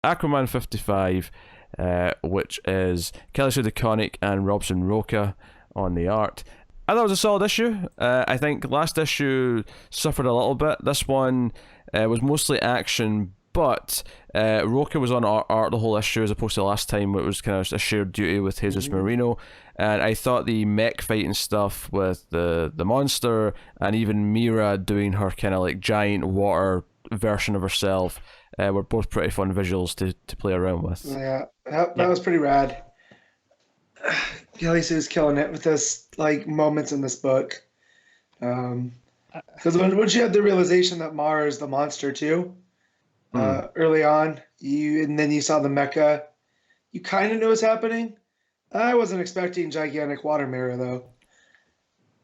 Aquaman 55, which is Kelly Sue DeConnick and Robson Roca on the art. I thought it was a solid issue. I think last issue suffered a little bit. This one was mostly action, but Roca was on art the whole issue, as opposed to last time it was kind of a shared duty with Jesus Marino. And I thought the mech fighting stuff with the monster, and even Mira doing her kind of like giant water version of herself, were both pretty fun visuals to play around with. Yeah, that was pretty rad. Kelly Sue's killing it with this like moments in this book. Because when she had the realization that Mara is the monster too, early on, and then you saw the mecha, you kind of knew what's happening. I wasn't expecting gigantic water mirror though.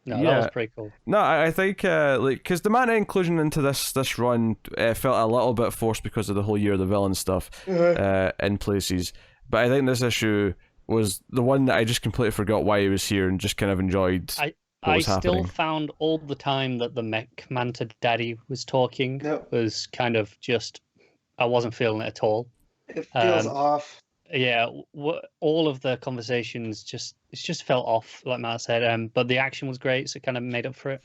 No, that was pretty cool. No, I think like because the mana inclusion into this run felt a little bit forced because of the whole Year of the Villain stuff in places. But I think this issue was the one that I just completely forgot why he was here and just kind of enjoyed. I still found all the time that the Mech Manta Daddy was talking was kind of just, I wasn't feeling it at all. It feels off. Yeah, all of the conversations just felt off, like Matt said. But the action was great, so it kind of made up for it.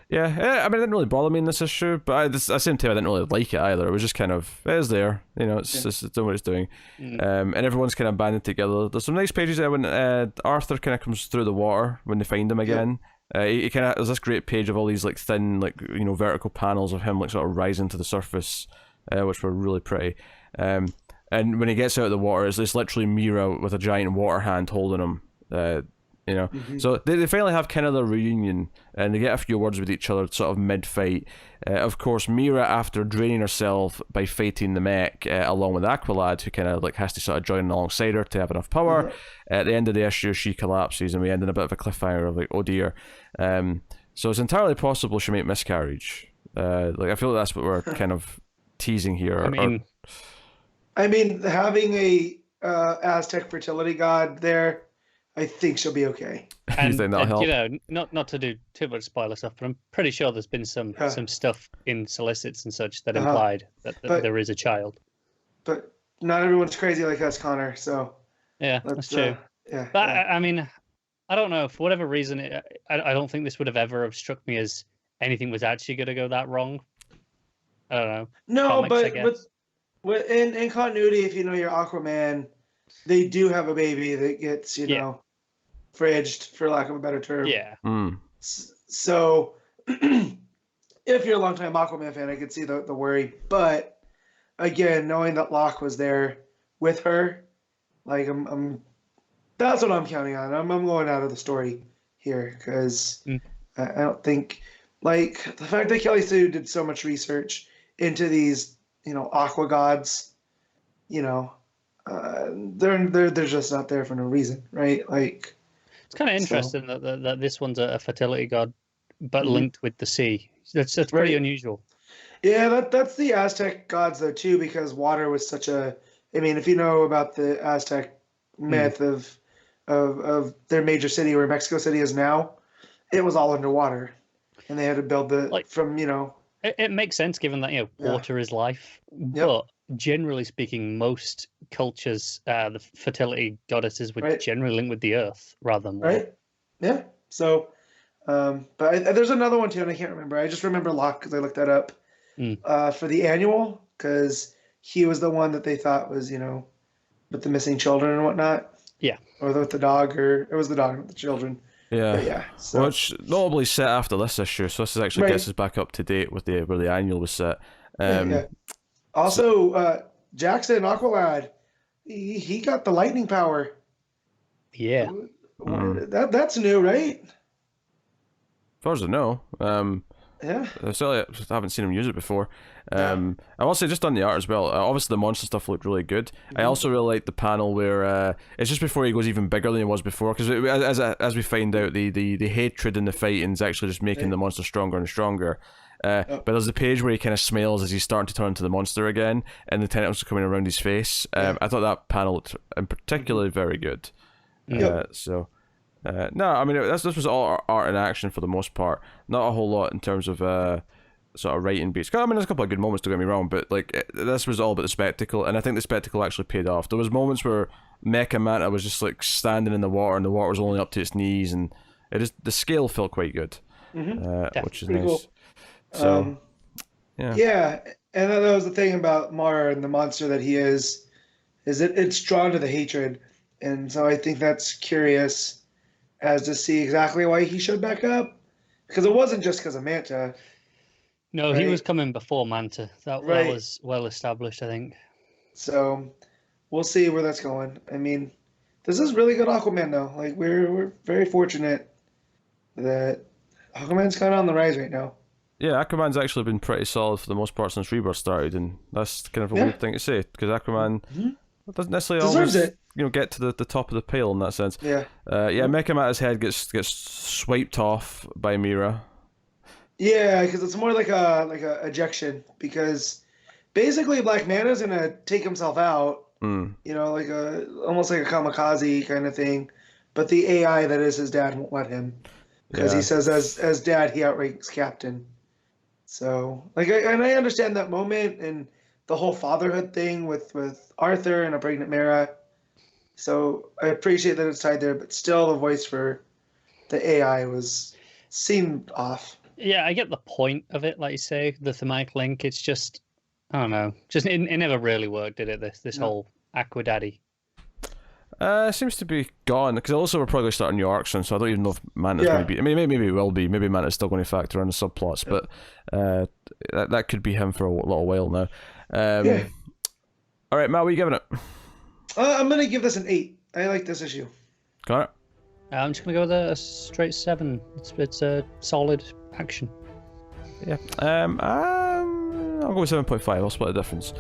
Yeah, I mean, it didn't really bother me in this issue, but at the same time, I didn't really like it either. It was just kind of, it's there, it's doing what it's doing. And everyone's kind of banded together. There's some nice pages there when Arthur kind of comes through the water when they find him again. He kind of, there's this great page of all these like thin, like, vertical panels of him like sort of rising to the surface, which were really pretty. And when he gets out of the water, it's literally Mira with a giant water hand holding him. So they finally have kind of their reunion, and they get a few words with each other sort of mid-fight. Of course, Mira, after draining herself by fighting the mech along with Aqualad, who kind of like has to sort of join alongside her to have enough power, at the end of the issue she collapses, and we end in a bit of a cliffhanger of like, oh dear. So it's entirely possible she might miscarriage. I feel like that's what we're kind of teasing here. I mean, having a Aztec fertility god there, I think she'll be okay. And, you think that'll help? Not to do too much spoiler stuff, but I'm pretty sure there's been some stuff in solicits and such that implied that there is a child. But not everyone's crazy like us, Connor. So yeah, that's true. But I mean, I don't know, for whatever reason, I don't think this would have ever have struck me as anything was actually going to go that wrong. I don't know. No, Comics, but in continuity, if you know your Aquaman, they do have a baby that gets, fridged, for lack of a better term. Yeah. So, if you're a longtime Aquaman fan, I could see the worry. But again, knowing that Locke was there with her, like that's what I'm counting on. I'm going out of the story here because I don't think, like, the fact that Kelly Sue did so much research into these, aqua gods, they're just not there for no reason, right? Like, it's kind of interesting that this one's a fertility god, but linked with the sea. That's pretty unusual. Yeah, that's the Aztec gods though too, because water was such a. I mean, if you know about the Aztec myth of their major city where Mexico City is now, it was all underwater, and they had to build from. It makes sense given that water is life, but generally speaking, most cultures, the fertility goddesses would generally link with the earth rather than water. Right. Yeah. So, but there's another one too, and I can't remember. I just remember Locke because I looked that up for the annual, because he was the one that they thought was with the missing children and whatnot. Yeah. Or with the dog, or it was the dog with the children. Yeah. So. Which notably set after this issue, so this is actually gets us back up to date with where the annual was set. Also, Jackson Aqualad, he got the lightning power. Yeah. That's new, right? As far as I know. Yeah. I haven't seen him use it before. I will say, just on the art as well, obviously the monster stuff looked really good. I also really liked the panel where it's just before he goes even bigger than he was before, because as we find out, the hatred in the fighting is actually just making the monster stronger and stronger. But there's the page where he kind of smiles as he's starting to turn into the monster again, and the tentacles are coming around his face. I thought that panel looked in particularly very good. No, I mean, this was all art and action for the most part. Not a whole lot in terms of sort of writing beats. I mean, there's a couple of good moments, don't get me wrong, but like this was all about the spectacle, and I think the spectacle actually paid off. There was moments where Mecha Manta was just like standing in the water, and the water was only up to its knees, and the scale felt quite good, which is nice. Cool. So, yeah, and that was the thing about Mara and the monster that he is that it's drawn to the hatred, and so I think that's curious as to see exactly why he showed back up, because it wasn't just because of Manta. No, right? He was coming before Manta. That was well established, I think. So we'll see where that's going. I mean, this is really good Aquaman, though. Like we're very fortunate that Aquaman's kind of on the rise right now. Yeah, Aquaman's actually been pretty solid for the most part since Rebirth started, and that's kind of a weird thing to say, because Aquaman doesn't necessarily deserves always, it. Get to the top of the pile in that sense. Yeah. Mecha Manta's head gets swiped off by Mira. Yeah, because it's more like a ejection, because basically Black Manta's gonna take himself out. You know, like almost like a kamikaze kind of thing, but the AI that is his dad won't let him, because he says as dad he outranks Captain. So like, I understand that moment and the whole fatherhood thing with Arthur and a pregnant Mara. So I appreciate that it's tied there, but still the voice for the AI seemed off. Yeah, I get the point of it, like you say, the thematic link. It's just, I don't know, just it never really worked, did it? This whole Aqua Daddy. Seems to be gone, because also we're probably starting new arcs, and so I don't even know if Manta's going to be. I mean, maybe it will be. Maybe Manta's still going to factor in the subplots, but that could be him for a little while now. All right, Matt, what are you giving it? I'm going to give this an 8. I like this issue. Got it. I'm just going to go with a straight 7. It's a solid action. Yeah. I'll go with 7.5. I'll split the difference.